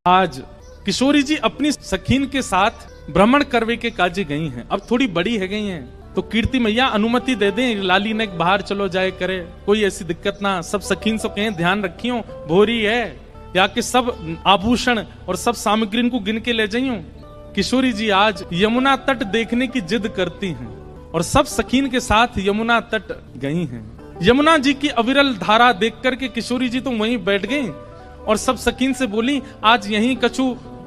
आज किशोरी जी अपनी सखीन के साथ भ्रमण करवे के काजे गई हैं। अब थोड़ी बड़ी है गई हैं, तो कीर्ति मैया अनुमति दे दें, लाली ने बाहर चलो जाए करे, कोई ऐसी दिक्कत ना। सब सखीन से कहें ध्यान रखियो, भोरी है, या कि सब आभूषण और सब सामग्री को गिन के ले जाइयो। किशोरी जी आज यमुना तट देखने की जिद करती हैं और सब सखीन के साथ यमुना तट गई हैं। यमुना जी की अविरल धारा देख करके किशोरी जी तो वहीं बैठ गई और सब सखीन से बोली, आज यहीं कछु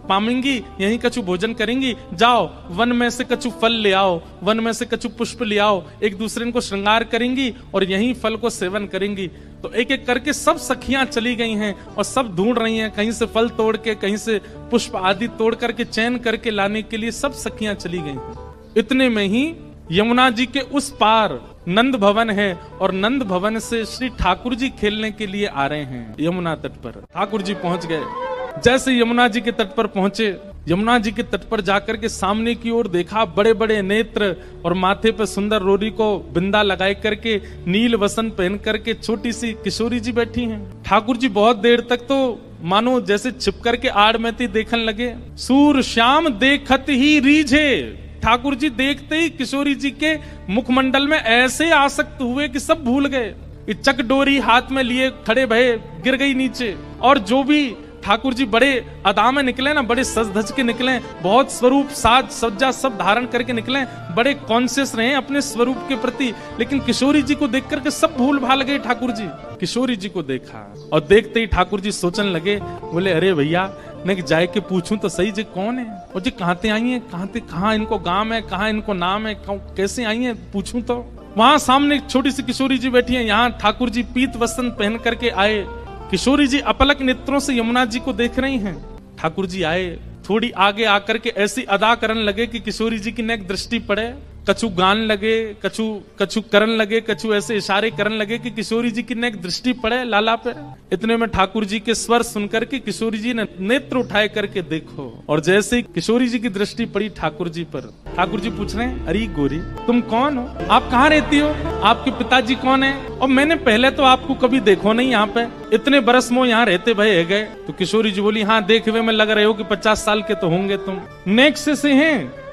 पामेंगी, यहीं कछु भोजन करेंगी, जाओ वन में से कछु फल ले आओ, वन में से कछु पुष्प ले आओ, एक दूसरे को श्रृंगार करेंगी और यहीं फल को सेवन करेंगी। तो एक एक करके सब सखियां चली गई हैं और सब ढूंढ रही हैं, कहीं से फल तोड़ के, कहीं से पुष्प आदि तोड़ करके चयन करके लाने के लिए सब सखियां चली गई हैं। इतने में ही यमुना जी के उस पार नंद भवन है और नंद भवन से श्री ठाकुर जी खेलने के लिए आ रहे हैं यमुना तट पर। ठाकुर जी पहुंच गए। जैसे यमुना जी के तट पर पहुंचे, यमुना जी के तट पर जाकर के सामने की ओर देखा, बड़े बड़े नेत्र और माथे पर सुंदर रोरी को बिंदा लगाए करके, नील वसन पहन करके छोटी सी किशोरी जी बैठी हैं। ठाकुर जी बहुत देर तक तो मानो जैसे छिप करके आड़ में थी देखने लगे। सूर श्याम देखत ही रीझे, ठाकुर जी देखते ही किशोरी जी के मुखमंडल में ऐसे आसक्त हुए कि सब भूल गए। चक डोरी हाथ में लिए खड़े भये, गिर गई नीचे। और जो भी ठाकुर जी बड़े अदा में निकले ना, बड़े सज धज के निकले, बहुत स्वरूप साज सज्जा सब धारण करके निकले, बड़े कॉन्शियस रहे अपने स्वरूप के प्रति। लेकिन किशोरी जी को देख करके सब भूल भाल गए। ठाकुर जी किशोरी जी को देखा और देखते ही ठाकुर जी सोचने लगे, बोले अरे भैया मैं जाए के पूछूं तो सही जी कौन है, और जी कहाँ ते आई है, कहाँ इनको गांव है, कहाँ इनको नाम है, कैसे आई है पूछूं। तो वहां सामने एक छोटी सी किशोरी जी बैठी है। यहाँ ठाकुर जी पीत वस्त्र पहन करके आए। किशोरी जी अपलक नेत्रों से यमुना जी को देख रही हैं। ठाकुर जी आए, थोड़ी आगे आकर के ऐसी अदा करने लगे कि किशोरी जी की नेक दृष्टि पड़े। कछु गान लगे, कछु करन लगे, कछु ऐसे इशारे करने लगे कि किशोरी जी की नेक दृष्टि पड़े लाला पे। इतने में ठाकुर जी के स्वर सुनकर के किशोरी जी ने नेत्र उठाए करके देखो, और जैसे ही किशोरी जी की दृष्टि पड़ी ठाकुर जी पर, ठाकुर जी पूछ रहे हैं, अरे गोरी तुम कौन हो, आप कहाँ रहती हो, आपके पिताजी कौन है, और मैंने पहले तो आपको कभी देखो नहीं यहाँ पे, इतने बरस मोह यहाँ रहते भय गए। तो किशोरी जी बोली, हाँ देखवे में लग रहे हो कि 50 साल के तो होंगे तुम। नेक्स्ट से हैं।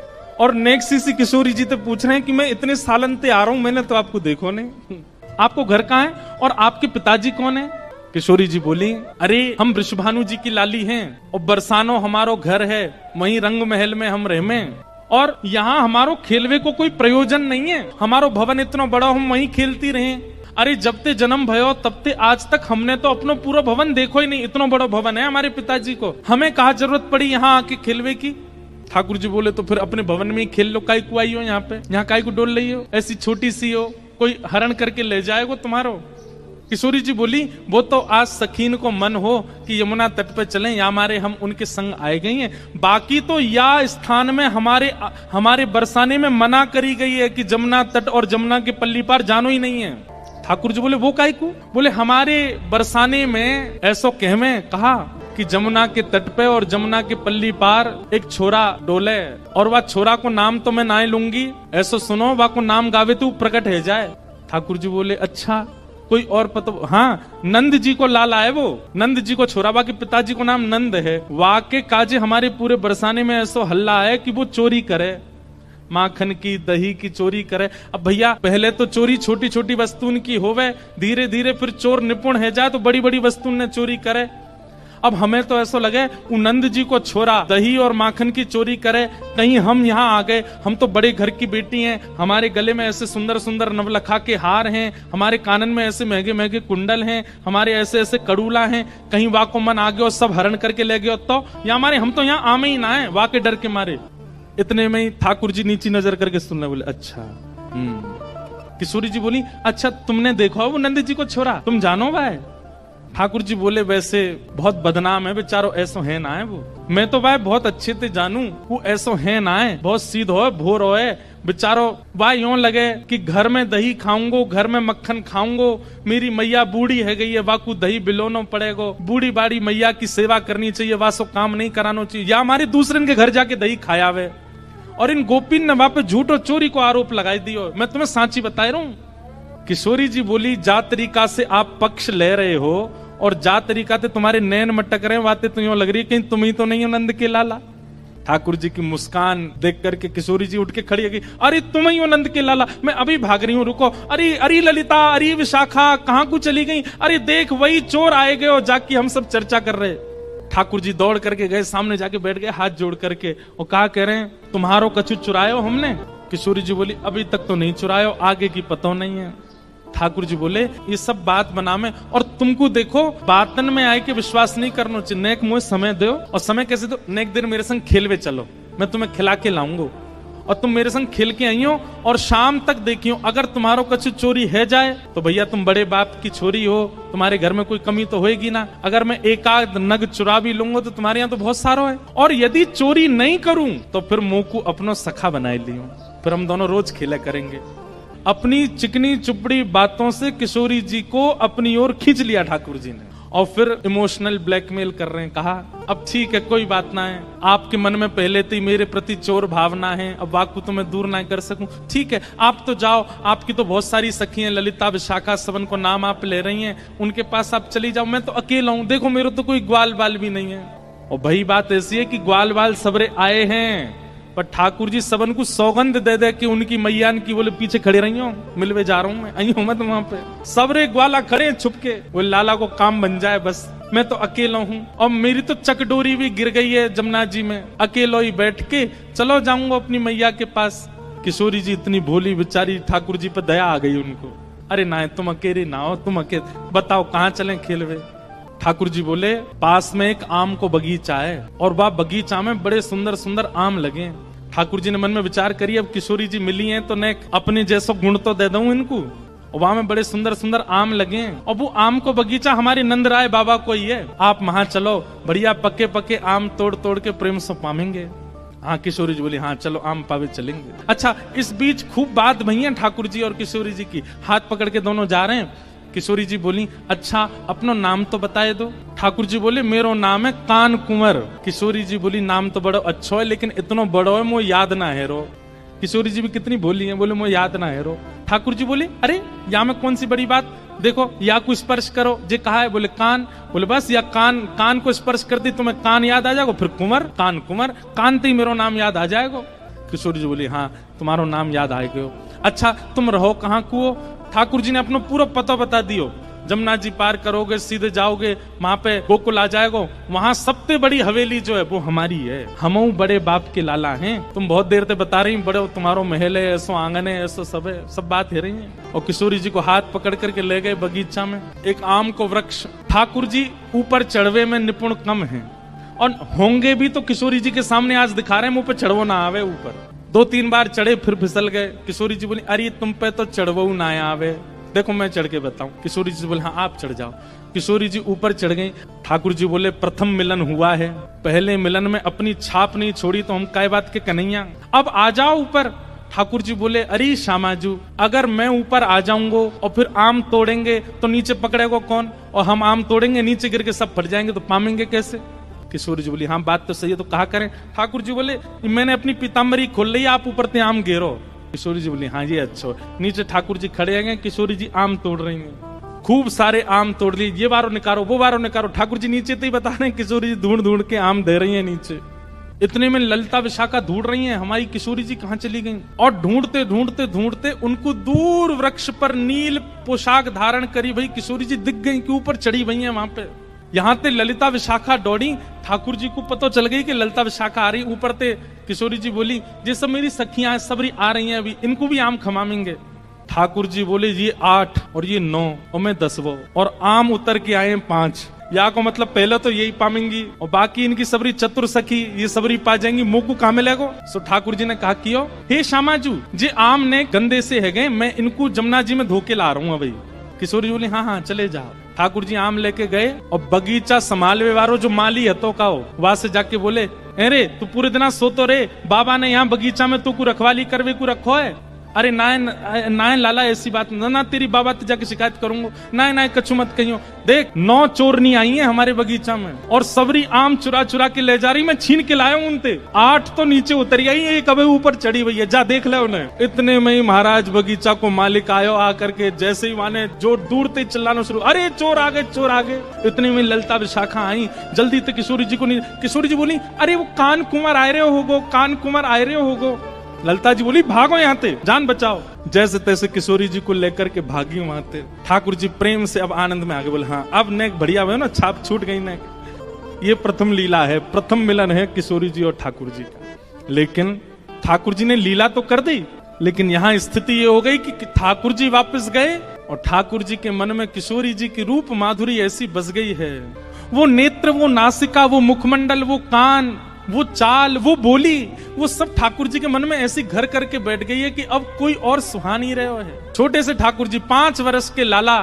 और नेक्स्ट सी किशोरी जी तो पूछ रहे हैं कि मैं इतने सालन से आ रहा हूं, मैंने तो आपको देखो नहीं, आपको घर कहाँ है और आपके पिताजी कौन है। किशोरी जी बोली, अरे हम वृषभानु जी की लाली हैं और बरसानो हमारो घर है, वहीं रंग महल में हम रहमे, और यहाँ हमारो खेलवे को कोई प्रयोजन नहीं है, हमारो भवन इतना बड़ा हम वहीं खेलती रहे। अरे जब ते जन्म भयो तब ते आज तक हमने तो अपना पूरा भवन देखो ही नहीं, इतना बड़ा भवन है हमारे पिताजी को, हमें कहाँ जरूरत पड़ी यहाँ आके खेलवे की। ठाकुर जी बोले, तो फिर अपने भवन में ही खेल लो, काई को आई हो यहाँ पे, यहाँ काई को डोल रही हो, ऐसी छोटी सी हो, कोई हरण करके ले जाएगा तुम्हारो। किशोरी जी बोली, वो तो आज सखीन को मन हो कि यमुना तट पे चलें, या हमारे हम उनके संग आए गई हैं, बाकी तो या स्थान में हमारे बरसाने में मना करी गई है कि जमुना तट और जमुना के पल्ली पार जानो ही नहीं है। ठाकुर जी बोले, वो काई को, बोले हमारे बरसाने में ऐसो कहमे कहा कि जमुना के तट पे और जमुना के पल्ली पार एक छोरा डोले, और वह छोरा को नाम तो मैं ना लूंगी, ऐसो सुनो वह को नाम गावे तो प्रकट है जाए। ठाकुर जी बोले, अच्छा कोई और पता, हाँ नंद जी को लाला है, वो नंद जी को छोरा, बाकी पिताजी को नाम नंद है। वाके काजे हमारे पूरे बरसाने में ऐसो हल्ला है कि वो चोरी करे, माखन की दही की चोरी करे। अब भैया पहले तो चोरी छोटी छोटी वस्तुओं की होवे, धीरे धीरे फिर चोर निपुण है जाए तो बड़ी बड़ी वस्तुओं ने चोरी करे। अब हमें तो ऐसा लगे नंद जी को छोरा दही और माखन की चोरी करे, कहीं हम यहाँ आ गए, हम तो बड़े घर की बेटी हैं, हमारे गले में ऐसे सुंदर सुंदर नवलखा के हार हैं, हमारे कानन में ऐसे महंगे महंगे कुंडल हैं, हमारे ऐसे ऐसे कड़ूला हैं, कहीं वाह को मन आ गया और सब हरण करके ले गए तो या हमारे, हम तो यहाँ आमे ही ना है वाह के डर के मारे। इतने में ही ठाकुर जी नीची नजर करके सुनने बोले, अच्छा। किशोरी जी बोली, अच्छा तुमने देखो वो नंद जी को छोरा, तुम जानो भाई। ठाकुर जी बोले, वैसे बहुत बदनाम है बेचारो, ऐसो है ना है वो, मैं तो भाई बहुत अच्छे से जानू, वो ऐसो है ना है, बहुत सीध हो भोर हो बेचारो, भाई यूं लगे कि घर में दही खाऊंगो, घर में मक्खन खाऊंगो, मेरी मैया बूढ़ी है गई है, वाकू दही बिलोनो पड़ेगो, बूढ़ी बाड़ी मैया की सेवा करनी चाहिए, वासो काम नहीं कराना चाहिए, या हमारे दूसरे के घर जाके दही खाया वे। और इन गोपीन ने वहां पे झूठ और चोरी को आरोप लगाई दियो, मैं तुम्हें सांची बता रहा हूं। किशोरी जी बोली, जा तरीका से आप पक्ष ले रहे हो और जा तरीका थे तुम्हारे नैन मटक रहे, बातें तो यूं लग रही है कहीं तुम ही तो नहीं हो नंद के लाला। ठाकुर जी की मुस्कान देख करके किशोरी जी उठ के खड़ी है, अरे तुम ही हो नंद के लाला, मैं अभी भाग रही हूँ, रुको। अरे अरे ललिता, अरे विशाखा, कहाँ को चली गई? अरे देख वही चोर आए गए और जाके हम सब चर्चा कर रहे। ठाकुर जी दौड़ करके गए, सामने जाके बैठ गए हाथ जोड़ करके, और कहा कह रहे हैं तुम्हारो कछु चुरायो हमने? किशोरी जी बोली अभी तक तो नहीं चुरायो, आगे की पता नहीं है। ठाकुर जी बोले ये सब बात बना में, और तुमको देखो बातन में आए के विश्वास नहीं करना चाहिए, नेक मुझे समय दो। और समय कैसे दो? नेक दिन मेरे संग खेलवे चलो, मैं तुम्हें खिला के लाऊंगा, और तुम मेरे संग खेल के आई हो, और शाम तक देखियो अगर तुम्हारो कछु चोरी है जाए तो भैया तुम बड़े बाप की छोरी हो, तुम्हारे घर में कोई कमी तो होएगी ना। अगर मैं एक आध नग चुरा भी लूंगा तो तुम्हारे यहाँ तो बहुत सारो है, और यदि चोरी नहीं करूं तो फिर मुंह को अपनो सखा बनाए लियो, फिर हम दोनों रोज खेला करेंगे। अपनी चिकनी चुपड़ी बातों से किशोरी जी को अपनी ओर खींच लिया ठाकुर जी ने, और फिर इमोशनल ब्लैकमेल कर रहे हैं। कहा अब ठीक है कोई बात ना है, आपके मन में पहले से ही मेरे प्रति चोर भावना है, अब वाक को तो मैं दूर ना कर सकूं, ठीक है आप तो जाओ, आपकी तो बहुत सारी सखी हैं, ललिता विशाखा सबन को नाम आप ले रही हैं, उनके पास आप चली जाओ, मैं तो अकेला हूं, देखो मेरे तो कोई ग्वाल बाल भी नहीं है। और भाई बात ऐसी है कि ग्वाल बाल सबरे आए हैं, पर ठाकुर जी सबन को सौगंध दे दे कि उनकी मैयान की बोले पीछे खड़े रही हूं, मिलवे जा रहा हूं मैं, आई हूं मैं तो वहां पे, सबरे ग्वाला खड़े छुप के, वो लाला को काम बन जाए बस, मैं तो अकेला हूं, और मेरी तो चकडोरी भी गिर गई है जमुना जी में, अकेला ही बैठ के चलो जाऊंगा अपनी मैया के पास। किशोरी जी इतनी भोली बेचारी, ठाकुर जी पर दया आ गई उनको, अरे ना तुम अकेले ना हो, तुम अकेले बताओ कहाँ चले खेलवे। ठाकुर जी बोले पास में एक आम को बगीचा है, और वह बगीचा में बड़े सुंदर सुंदर आम लगे। ठाकुर जी ने मन में विचार करी अब किशोरी जी मिली हैं तो ने अपने जैसो गुण तो दे दूं इनको, और वहां में बड़े सुंदर सुंदर आम लगे, और वो आम को बगीचा हमारे नंदराय बाबा को ही है, आप वहां चलो, बढ़िया पके पके आम तोड़ तोड़ के प्रेम से पामेंगे। हाँ किशोरी जी बोली हाँ चलो आम पावे चलेंगे। अच्छा इस बीच खूब बात भई है ठाकुर जी और किशोरी जी की, हाथ पकड़ के दोनों जा रहे हैं। किशोरी जी बोली अच्छा अपनो नाम तो बताए दो। ठाकुर जी बोले मेरो नाम है कान कुंवर। किशोरी जी बोली नाम तो बड़ा अच्छा है लेकिन इतना बड़ो है मुझे याद ना है रो। किशोरी जी भी कितनी बोली है, बोले मुझे याद ना है रो। ठाकुर जी बोले अरे या में कौन सी बड़ी बात, देखो या को स्पर्श करो, जे कहा है, बोले कान, बोले बस या कान को स्पर्श कर दी तुम्हें कान याद आ जाएगा, फिर कुंवर, कान कुंवर, कान ते मेरो नाम याद आ जाएगा। किशोरी जी बोली हाँ तुम्हारो नाम याद आएगा। अच्छा तुम रहो कहाँ को? ठाकुर जी ने अपना पूरा पता बता दियो, जमुना जी पार करोगे सीधे जाओगे वहां पे गोकुल आ जाएगो, वहां सबसे बड़ी हवेली जो है वो हमारी है, हम बड़े बाप के लाला हैं, तुम बहुत देर से बता रही बड़े तुम्हारो महल है, ऐसो आंगन है, ऐसो सब है, सब बात है रही है। और किशोरी जी को हाथ पकड़ करके ले गए बगीचा में, एक आम को वृक्ष। ठाकुर जी ऊपर चढ़वे में निपुण कम है और होंगे भी तो किशोरी जी के सामने आज दिखा रहे हैं मुंह पे चढ़वो ना आवे। ऊपर 2-3 बार चढ़े फिर फिसल गए। किशोरी जी बोली अरे तुम पे तो चढ़वो ना आवे, देखो मैं चढ़ के बताऊं। किशोरी जी बोले हाँ आप चढ़ जाओ। किशोरी जी ऊपर चढ़ गई। ठाकुर जी बोले प्रथम मिलन हुआ है, पहले मिलन में अपनी छाप नहीं छोड़ी तो हम काय बात के कन्हैया, अब आ जाओ ऊपर। ठाकुर जी बोले अरे श्यामाजू अगर मैं ऊपर आ जाऊंगा और फिर आम तोड़ेंगे तो नीचे पकड़ेगा कौन, और हम आम तोड़ेंगे नीचे गिर के सब फट जाएंगे तो पामेंगे कैसे। किशोरी जी बोली हाँ बात तो सही है, तो कहा करें। ठाकुर जी बोले मैंने अपनी पीताम्बरी खोल ली, आप ऊपर ते आम घेरो। किशोरी जी बोली हाँ ये अच्छा। नीचे ठाकुर जी खड़े हैं, किशोरी जी आम तोड़ रही हैं, खूब सारे आम तोड़ लिए, ये बारो निकारो वो बारो निकारो। ठाकुर जी नीचे तो ही बता रहे हैं, किशोरी जी ढूंढ ढूंढ के आम दे रही हैं नीचे। इतने में ललिता विशाखा ढूंढ रही हैं हमारी किशोरी जी कहाँ चली गई, और ढूंढते ढूंढते ढूंढते उनको दूर वृक्ष पर नील पोशाक धारण करी भाई किशोरी जी दिख गई कि ऊपर चढ़ी हुई है वहां पे। यहाँ ते ललिता विशाखा दौड़ी, ठाकुर जी को पता चल गई कि ललिता विशाखा आ रही ऊपर ते। किशोरी जी बोली ये सब मेरी सखियां सबरी आ रही हैं, अभी इनको भी आम खमामेंगे। ठाकुर जी बोले ये 8 और ये 9 और मैं 10 और आम उतर के आए 5, या को मतलब पहले तो यही पामेंगी और बाकी इनकी सबरी चतुर सखी ये सबरी पा जाएंगी, मुंह को कहा मिलेगो। सो ठाकुर जी ने कहा कियो हे श्यामाजू जे आम ने गंदे से है गए, मैं इनको जमुना जी में धोके ला रहा हूँ भाई। किशोरी जी बोली हाँ हाँ चले जाओ। ठाकुर जी आम लेके गए और बगीचा संभालवे वालो जो माली हतो का वहां से जाके बोले अरे तू पूरे दिन सोतो रे, बाबा ने यहाँ बगीचा में तू को रखवाली करवे को रखो है, अरे नाय लाला ऐसी बात ना, तेरी बाबा तो जाके शिकायत करूंगा, ना कछु मत कहियो। देख 9 चोरनी आई है हमारे बगीचा में और सबरी आम चुरा चुरा के ले जा रही, मैं छीन के लाया हूं उनते। 8 तो नीचे उतरी आई, एक अबे ऊपर चढ़ी हुई है, जा देख ले उन्हें। इतने में ही महाराज बगीचा को मालिक आयो, आकर के जैसे ही माने जो दूर ते चिल्लाना शुरू, अरे चोर आ गए, चोर आ गए। इतने में ललिता विशाखा आई, जल्दी से किशोरी जी को नहीं। किशोरी जी बोली, अरे वो कान कुंवर आए रहे होगो, कान कुंवर आए रहे होगो। ललिता जी बोली, भागो यहाँ से, जान बचाओ। जैसे तैसे किशोरी जी को लेकर के भागी वहां से। ठाकुर जी प्रेम से अब आनंद में आगे बोले, हाँ अब नेक बढ़िया हुआ ना, छाप छूट गई नेक। ये प्रथम लीला है, प्रथम मिलन है किशोरी जी और ठाकुर जी का। लेकिन ठाकुर जी ने लीला तो कर दी, लेकिन यहाँ स्थिति ये हो गई कि ठाकुर जी वापस गए और ठाकुर जी के मन में किशोरी जी की रूप माधुरी ऐसी बस गई है। वो नेत्र, वो नासिका, वो मुखमंडल, वो कान, वो चाल, वो बोली, वो सब ठाकुर जी के मन में ऐसी घर करके बैठ गई है कि अब कोई और सुहा नहीं रहे है। छोटे से ठाकुर जी 5 वर्ष के लाला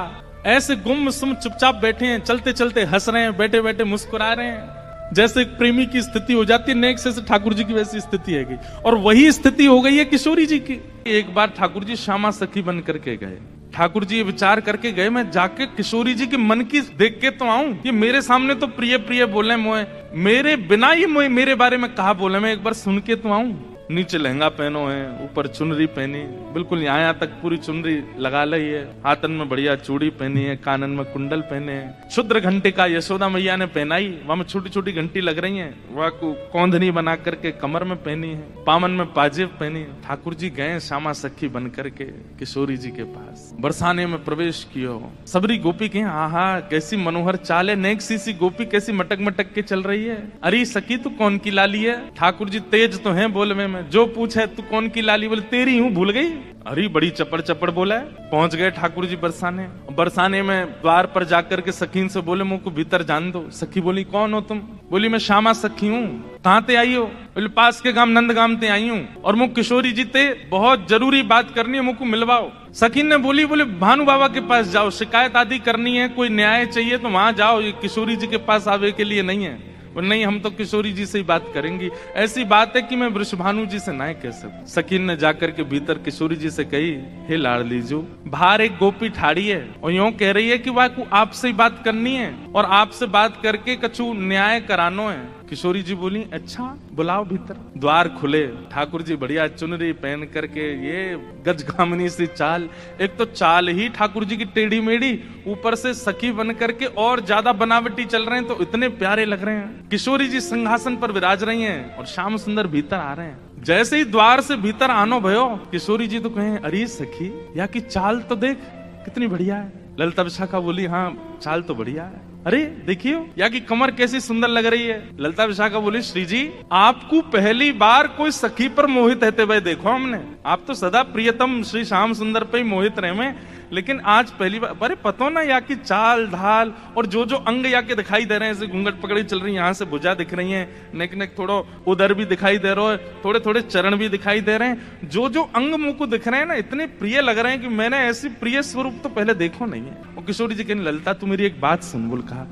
ऐसे गुमसुम चुपचाप बैठे हैं, चलते चलते हंस रहे हैं, बैठे बैठे मुस्कुरा रहे हैं। जैसे एक प्रेमी की स्थिति हो जाती है, नेक से ठाकुर जी की वैसी स्थिति है गई। और वही स्थिति हो गई है किशोरी जी की। एक बार ठाकुर जी श्यामा सखी बन करके गए। ठाकुर जी विचार करके गए, मैं जाके किशोरी जी के मन की देख के तो आऊं। ये मेरे सामने तो प्रिय प्रिय बोले, मोए मेरे बिना ही मोए मेरे बारे में कहा बोले, मैं एक बार सुन के तो आऊं। नीचे लहंगा पहनो है, ऊपर चुनरी पहनी, बिल्कुल यहाँ तक पूरी चुनरी लगा ली है, हाथन में बढ़िया चूड़ी पहनी है, कानन में कुंडल पहने हैं, क्षुद्र घंटे का यशोदा मैया ने पहनाई, वहां में छोटी छोटी घंटी लग रही है, वह कौंधनी बना करके कमर में पहनी है, पामन में पाजेब पहनी है। ठाकुर जी गए श्यामा सखी बन करके किशोरी जी के पास, बरसाने में प्रवेश कियो। सबरी गोपी के आहा कैसी मनोहर चाल है, नेक सी गोपी कैसी मटक मटक के चल रही है। अरे सखी तू कौन की लाली है? ठाकुर जी तेज तो है बोलवे में, जो पूछे तू कौन की लाली, बोले तेरी हूँ, भूल गई। अरे बड़ी चपड़ चपड़ बोला है। पहुंच गए ठाकुर जी बरसाने। बरसाने में द्वार पर जाकर के सखीन से बोले, मुझको भीतर जान दो। सखी बोली, कौन हो तुम? बोली, मैं श्यामा सखी हूँ। कहाँ ते आई हो? बोले, पास के गांव नंदगाम ते आई हूँ और मुझ किशोरी जी ते बहुत जरूरी बात करनी है, मुझको मिलवाओ। सखी ने बोली, बोले भानु बाबा के पास जाओ, शिकायत आदि करनी है, कोई न्याय चाहिए तो वहां जाओ, ये किशोरी जी के पास आवे के लिए नहीं है। नहीं, हम तो किशोरी जी से ही बात करेंगी, ऐसी बात है कि मैं वृषभानु जी से ना कह सकूं। सकीन ने जाकर के भीतर किशोरी जी से कही, हे लाडली जो, बाहर एक गोपी ठाड़ी है और यूं कह रही है कि वह आपसे ही बात करनी है और आपसे बात करके कछु न्याय करानो है। किशोरी जी बोली, अच्छा बुलाओ भीतर। द्वार खुले, ठाकुर जी बढ़िया चुनरी पहन करके, ये गजगामनी सी चाल, एक तो चाल ही ठाकुर जी की टेढ़ी मेढ़ी, ऊपर से सखी बन करके और ज्यादा बनावटी चल रहे हैं, तो इतने प्यारे लग रहे हैं। किशोरी जी सिंहासन पर विराज रही हैं और श्याम सुंदर भीतर आ रहे हैं। जैसे ही द्वार से भीतर आनो भयो, किशोरी जी तो कहें, अरे सखी या की चाल तो देख कितनी बढ़िया है। ललिता विशाखा बोली, हाँ चाल तो बढ़िया है। अरे देखियो या की कमर कैसी सुंदर लग रही है। ललिता विशाखा बोली, श्री जी आपको पहली बार कोई सखी पर मोहित रहते हुए देखो हमने। आप तो सदा प्रियतम श्री श्याम सुंदर पे ही मोहित रहे में, लेकिन आज पहली बार। अरे पतो ना या की चाल ढाल और जो जो अंग या के दिखाई दे रहे हैं, जैसे घूंघट पकड़ी चल रही है, यहाँ से भुजा दिख रही है, नेक नेक थोड़ा उधर भी दिखाई दे रहा है, थोड़े थोड़े चरण भी दिखाई दे रहे हैं, जो जो अंग मुंह को दिख रहे हैं ना, इतने प्रिय लग रहे हैं कि मैंने ऐसी प्रिय स्वरूप तो पहले देखो नहीं है। और किशोरी जी कहने, ललिता तू मेरी एक बात सुन। बोल, कहा,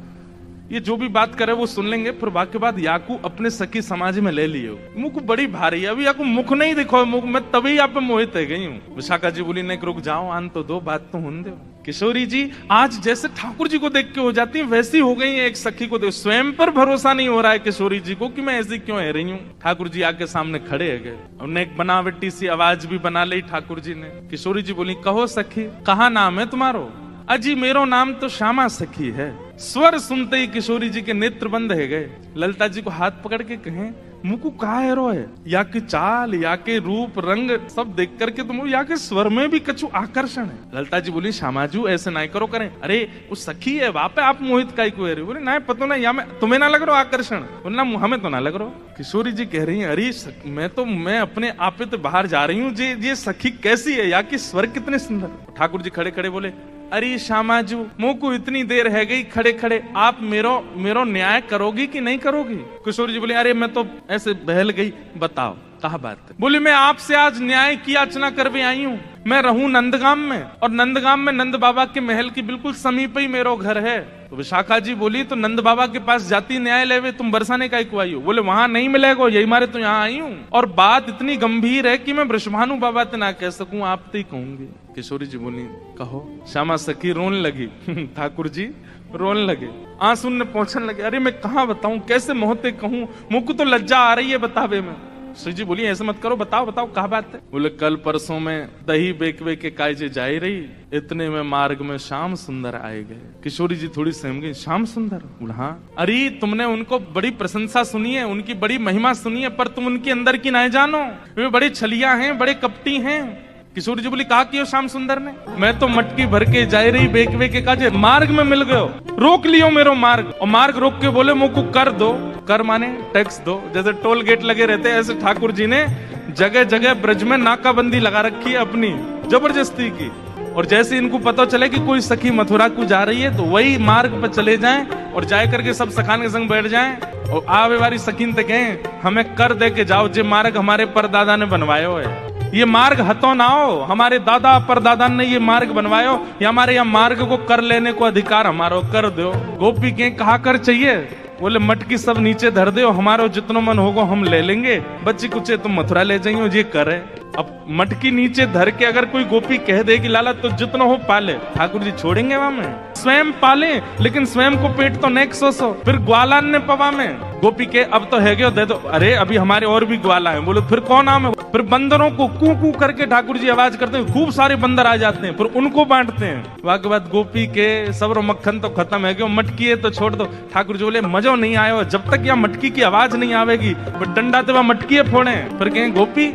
ये जो भी बात करे वो सुन लेंगे, फिर बाकी बात याकू अपने सखी समाज में ले लियो। मुख बड़ी भारी है, अभी याकू मुख नहीं दिखो, मुख मैं तभी आप पे मोहित है गई हूँ। विशाखा जी बोली, नहीं रुक जाओ, आन तो दो, बात तो होने दो। किशोरी जी आज जैसे ठाकुर जी को देख के हो जाती है, वैसी हो गई है एक सखी को देख। स्वयं पर भरोसा नहीं हो रहा है किशोरी जी को कि मैं ऐसी क्यों है रही हूँ। ठाकुर जी आके सामने खड़े है गए, उन्हें एक बनावटी सी आवाज भी बना ली ठाकुर जी ने। किशोरी जी बोली, कहो सखी, कहा नाम है तुम्हारो? अजी मेरो नाम तो श्यामा सखी है। स्वर सुनते ही किशोरी जी के नेत्र बंद है गए। ललिता जी को हाथ पकड़ के कहें, मुझको कहा हेरो है, या के चाल या के रूप रंग सब देख करके तुम या के स्वर में भी कछु आकर्षण है। ललिता जी बोली, श्यामाजू ऐसे ना करो करें। अरे वो सखी है, वहां पे आप मोहित काई को रहे? बोले, ना पता ना, या मैं तुम्हें ना लग रहा आकर्षण? बोले, ना हमें तो ना लग रहा। किशोरी जी कह रही है, अरे मैं अपने आप तो बाहर जा रही हूँ, ये सखी कैसी है, या के स्वर कितने सुंदर। ठाकुर जी खड़े खड़े बोले, अरे श्यामाजू मुंह को इतनी देर है गई खड़े खड़े, आप मेरो न्याय करोगी कि नहीं करोगी? किशोरी जी बोले, अरे मैं तो ऐसे बहल गई, बताओ कहा बात है। बोली, मैं आपसे आज न्याय की याचना करके आई हूँ। मैं रहूं नंदगाम में और नंदगाम में नंद बाबा के महल की बिल्कुल समीप ही मेरो घर है। तो विशाखा जी बोली तो नंद बाबा के पास जाती न्याय लेवे, तुम बरसाने का आई हो? बोले वहां नहीं मिलेगा, यही मारे तो यहाँ आई हूँ। और बात इतनी गंभीर है कि मैं वृषभानु बाबा से ना कह सकूं, आप तो ही कहूंगी। किशोरी जी बोली कहो। श्यामा सखी रोने लगी। ठाकुर जी रोने लगे, आंसू ने पहुंचने लगे। अरे मैं कहाँ बताऊं, कैसे मोहते कहूं, मुझको तो लज्जा आ रही है बतावे में। श्री जी बोली ऐसे मत करो, बताओ बताओ कहा बात है? बोले कल परसों में दही बेकवे के कायजे जाई रही, इतने में मार्ग में श्याम सुंदर आए गए। किशोरी जी थोड़ी सहम गई, श्याम सुंदर? बोला हाँ। अरे तुमने उनको बड़ी प्रशंसा सुनी है, उनकी बड़ी महिमा सुनी है, पर तुम उनके अंदर की ना जानो, वे बड़े छलिया हैं, बड़े कपटी हैं। किशोरी जी बोली कहा क्यों श्याम सुंदर ने? मैं तो मटकी भर के जा रही बेकवे के काजे, मार्ग में मिल गयो, रोक लियो मेरो मार्ग। और मार्ग रोक के बोले मुझको कर दो। कर माने टैक्स दो, जैसे टोल गेट लगे रहते हैं, ऐसे ठाकुर जी ने जगह जगह ब्रज में नाकाबंदी लगा रखी है अपनी जबरदस्ती की। और जैसे इनको पता चले कि कोई सखी मथुरा को जा रही है तो वही मार्ग पर चले जाएं और जाए करके सब सखान के संग बैठ जाएं और आवे वाली सखीन तक कहें हमें कर दे के जाओ, जे मार्ग हमारे परदादा ने बनवायो है। ये मार्ग हतो ना हो, हमारे दादा परदादा ने ये मार्ग बनवायो, या हमारे यहाँ मार्ग को कर लेने को अधिकार हमारो, कर दो। गोपी के कहा कर चाहिए? बोले मटकी सब नीचे धर दो, हमारो जितनो मन होगो हम ले लेंगे, बच्ची कुछ तुम मथुरा ले जाइयो, ये करे। अब मटकी नीचे धर के अगर कोई गोपी कह दे कि लाला तो जितना हो पाले, ठाकुर जी छोड़ेंगे वहां में? स्वयं पाले, लेकिन स्वयं को पेट तो नेक सो। फिर ग्वालान ने पवा में गोपी के अब तो है गयो दे दो। अरे अभी हमारे और भी ग्वाला है। बोलो फिर कौन नाम है? फिर बंदरों को कू कू करके ठाकुर जी आवाज करते हैं, खूब सारे बंदर आ जाते हैं, फिर उनको बांटते हैं। वहां के बाद गोपी के सबरो मक्खन तो खत्म है गयो, मटकी है तो छोड़ दो। ठाकुर जी बोले मजो नहीं आयो, जब तक यहाँ मटकी की आवाज नहीं आवेगी डंडा तो वहां मटकी फोड़े। फिर कहें गोपी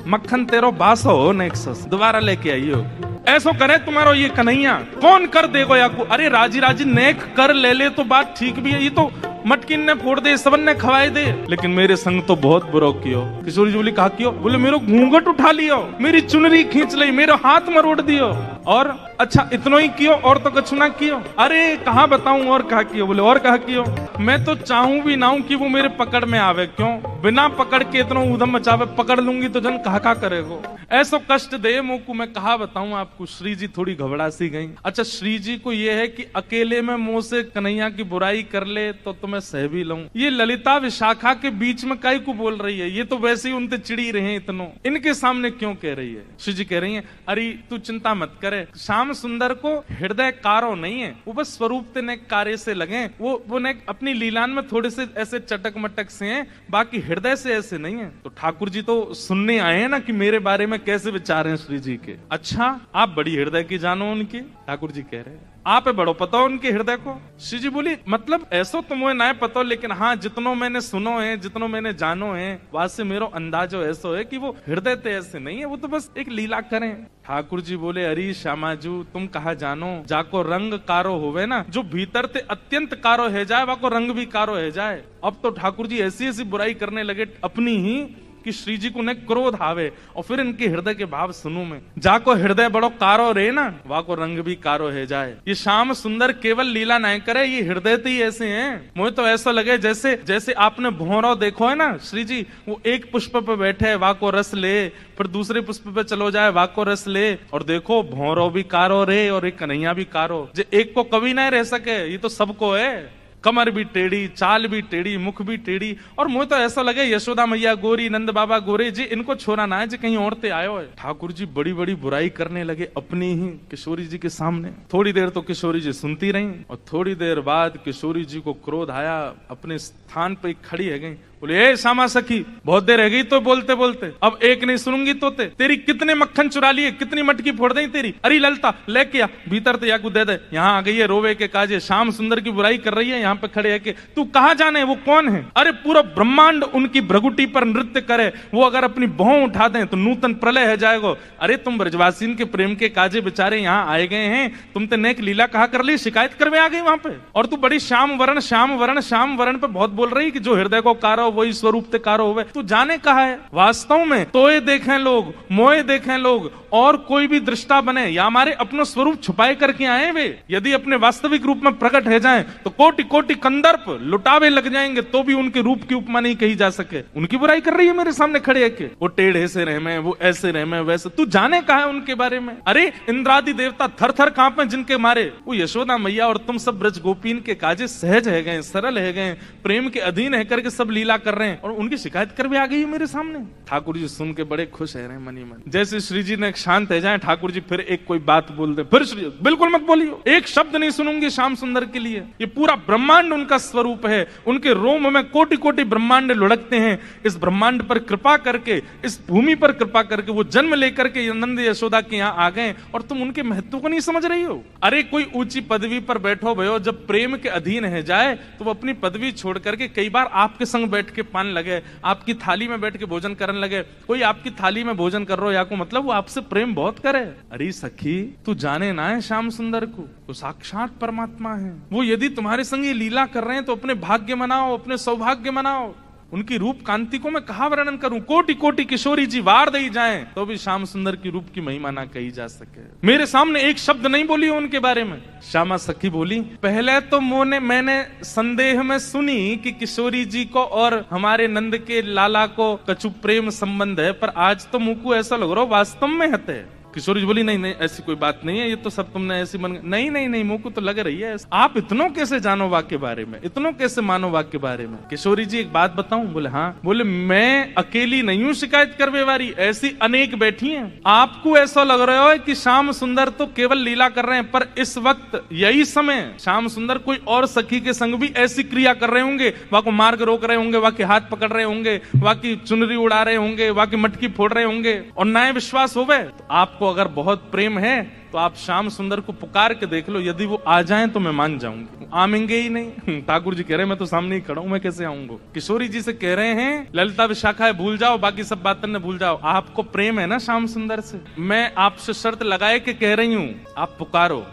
मक्खन तेरो बासो हो नेक्सस, दोबारा लेके आइयो। ऐसो करे तुम्हारो ये कन्हैया, कौन कर देगो या को? अरे राजी राजी नेक कर ले ले तो बात ठीक भी है, ये तो मटकिन ने फोड़ दे, सबन ने खवाए दे, लेकिन मेरे संग तो बहुत बुरो कियो। किशोरी जी बोली कहा क्यों? बोले मेरो घूंघट उठा लियो, मेरी चुनरी खींच ली, मेरे हाथ में रोड दियो, और अच्छा इतनो ही कियो और तो कछु ना कियो। अरे कहाँ बताऊं और कहा कियो? बोले और कहा कियो? मैं तो चाहूं भी ना हूं कि वो मेरे पकड़ में आवे, क्यों? बिना पकड़ के इतना उधम मचावे, पकड़ लूंगी तो जन कहा करेगो, ऐसो कष्ट दे मुझको, मैं कहा बताऊं आपको। श्री जी थोड़ी घबरा सी गई। अच्छा श्री जी को ये है कि अकेले में मुंह से कन्हैया की बुराई कर ले तो तुम्हें सह भी लूं, ये ललिता विशाखा के बीच में काई को बोल रही है? ये तो वैसे ही उनसे चिड़ी रहे हैं, इतनो इनके सामने क्यों कह रही है? श्री जी कह रही है अरे तू चिंता मत करे, श्याम सुंदर को हृदय कारो नहीं है, वो बस स्वरूप ते ने कार्य से लगे, वो ने अपनी लीलान में थोड़े से ऐसे चटक मटक से हैं, बाकी हृदय से ऐसे नहीं है। तो ठाकुर जी तो सुनने आए हैं ना कि मेरे बारे में कैसे विचार हैं श्री जी के। अच्छा आप बड़ी हृदय की जानो उनकी? ठाकुर जी कह रहे हैं आप बड़ो पता हो उनके हृदय को। श्री जी बोली मतलब ऐसो तुम्हें ना पता, लेकिन हाँ जितनो मैंने सुनो है, जितनो मैंने जानो है, वहां से मेरो अंदाजो ऐसो है कि वो हृदय ते ऐसे नहीं है, वो तो बस एक लीला करें। ठाकुर जी बोले अरे श्यामाजू तुम कहा जानो, जाको रंग कारो होवे ना, जो भीतर ते अत्यंत कारो है जाए, वाको रंग भी कारो है जाए। अब तो ठाकुर जी ऐसी ऐसी बुराई करने लगे अपनी ही कि श्री जी को ने क्रोध आवे, और फिर इनके हृदय के भाव सुनू मैं। जाको हृदय बड़ो कारो रे ना, वाको रंग भी कारो है जाए। ये श्याम सुंदर केवल लीला नहीं करे, ये हृदय तो ही ऐसे हैं। मुझे तो ऐसा लगे जैसे जैसे आपने भौरो देखो है ना श्री जी, वो एक पुष्प पे बैठे वाको रस ले, फिर दूसरे पुष्प पे चलो जाए वाको रस ले, और देखो भौरो भी कारो रे और एक कन्हैया भी कारो। जे एक को कभी नहीं रह सके, ये तो सबको है। कमर भी टेढ़ी, चाल भी टेढ़ी, मुख भी टेढ़ी, और मुझे तो ऐसा लगे यशोदा मैया गोरी, नंद बाबा गोरे जी, इनको छोड़ा ना है जी कहीं औरतें आयो है। ठाकुर जी बड़ी बड़ी बुराई करने लगे अपनी ही किशोरी जी के सामने। थोड़ी देर तो किशोरी जी सुनती रही, और थोड़ी देर बाद किशोरी जी को क्रोध आया, अपने स्थान पे खड़ी है गई। बोले ए श्यामा सखी बहुत देर रह गई तो बोलते बोलते, अब एक नहीं सुनूंगी तो तेरी कितने मक्खन चुरा लिए, कितनी मटकी फोड़ दें तेरी। अरे ललता लेके आ भीतर तो याकू दे दे, यहाँ आ गई है रोवे के काजे, श्याम सुंदर की बुराई कर रही है, यहाँ पे खड़े है कि तू कहाँ जाने वो कौन है? अरे पूरा ब्रह्मांड उनकी भ्रगुटी पर नृत्य करे, वो अगर अपनी भौं उठा दें तो नूतन प्रलय है जाएगा। अरे तुम ब्रजवासीन के प्रेम के काजे बेचारे यहाँ आए गए हैं, तुम तो नेक लीला कहा कर ली, शिकायत करवे आ गई वहां पे, और तू बड़ी श्याम वरण श्याम वरण श्याम वरण पे बहुत बोल रही कि जो हृदय को कारो रहो वही स्वरूप तिकारो होवे। तू जाने कहा है वास्तव में तोए देखें लोग, मोए देखें लोग, और कोई भी दृष्टा बने या हमारे अपना स्वरूप छुपाए करके आए वे, यदि अपने वास्तविक रूप में प्रकट है जाएं तो कोटि कोटि कंदर्प लुटावे लग जाएंगे तो भी उनके रूप की उपमा नहीं कही जा सके। उनकी बुराई कर रही है मेरे सामने खड़े है के वो टेढ़े से रहमे, वो ऐसे रहमे, वैसे। तू जाने कहा है उनके बारे में? अरे इंद्रादि देवता थर थर कांपे जिनके मारे। वो यशोदा मैया और तुम सब ब्रज गोपीन के काजे सहज है गए, सरल है गए, प्रेम के अधीन है करके सब लीला कर रहे हैं और उनकी शिकायत कर भी आ गई है मेरे सामने। ठाकुर जी सुन के बड़े खुश है रहे मनी मन। जैसे श्री जी ने शांत है जाए, ठाकुर जी फिर एक कोई बात बोल दे, फिर श्री बिल्कुल मत बोलियो, एक शब्द नहीं सुनूंगी श्याम सुंदर के लिए। ये पूरा ब्रह्मांड उनका स्वरूप है, उनके रोम में कोटि कोटि ब्रह्मांड लुढ़कते हैं। इस ब्रह्मांड पर कृपा करके, इस भूमि पर कृपा करके वो जन्म लेकर के नंद यशोदा के यहाँ आ गए और तुम उनके महत्व को नहीं समझ रही हो। अरे कोई ऊंची पदवी पर बैठो भयो, जब प्रेम के अधीन है जाए तो वो अपनी पदवी छोड़ करके कई बार आपके संग बैठ के पान लगे, आपकी थाली में बैठ के भोजन करने लगे। कोई आपकी थाली में भोजन कर रहा हो या को मतलब वो आपसे प्रेम बहुत करे। अरे सखी तू जाने ना है श्याम सुंदर को, वो साक्षात परमात्मा है। वो यदि तुम्हारे संग ये लीला कर रहे हैं तो अपने भाग्य मनाओ, अपने सौभाग्य मनाओ। उनकी रूप कांति को मैं कहा वर्णन करूं? कोटि कोटि किशोरी जी वार दे जाएं तो भी श्याम सुंदर की रूप की महिमा ना कही जा सके। मेरे सामने एक शब्द नहीं बोली उनके बारे में। श्यामा सखी बोली, पहले तो मैंने संदेह में सुनी कि किशोरी जी को और हमारे नंद के लाला को कछु प्रेम संबंध है, पर आज तो मुंह को ऐसा लग रहा वास्तव में हते। किशोरी जी बोली, नहीं नहीं ऐसी कोई बात नहीं है, ये तो सब तुमने ऐसी मन। नहीं नहीं नहीं, मुंह को तो लग रही है। आप इतनों कैसे जानो वाक्य के बारे में, इतनों कैसे मानो वाक्य के बारे में? किशोरी जी एक बात बताऊं? बोले हाँ। बोले मैं अकेली नहीं हूं शिकायत करवे वाली, ऐसी अनेक बैठी हैं। आपको ऐसा लग रहा है कि श्याम सुंदर तो केवल लीला कर रहे हैं, पर इस वक्त यही समय श्याम सुंदर कोई और सखी के संग भी ऐसी क्रिया कर रहे होंगे। वहां को मार्ग रोक रहे होंगे, वहां के हाथ पकड़ रहे होंगे, वहां की चुनरी उड़ा रहे होंगे, वहां की मटकी फोड़ रहे होंगे। और नए विश्वास होवे तो आपको अगर बहुत प्रेम है तो आप श्याम सुंदर को पुकार के देख लो, यदि वो आ जाएं तो मैं मान जाऊंगी। आमेंगे ही नहीं। ठाकुर जी कह रहे हैं मैं तो सामने ही खड़ा हूं, मैं कैसे आऊंगा? किशोरी जी से कह रहे हैं ललिता विशाखा है भूल जाओ, बाकी सब बातें न भूल जाओ। आपको प्रेम है ना श्याम सुंदर से, मैं आपसे शर्त लगाए के कह रही हूं आप पुकारो,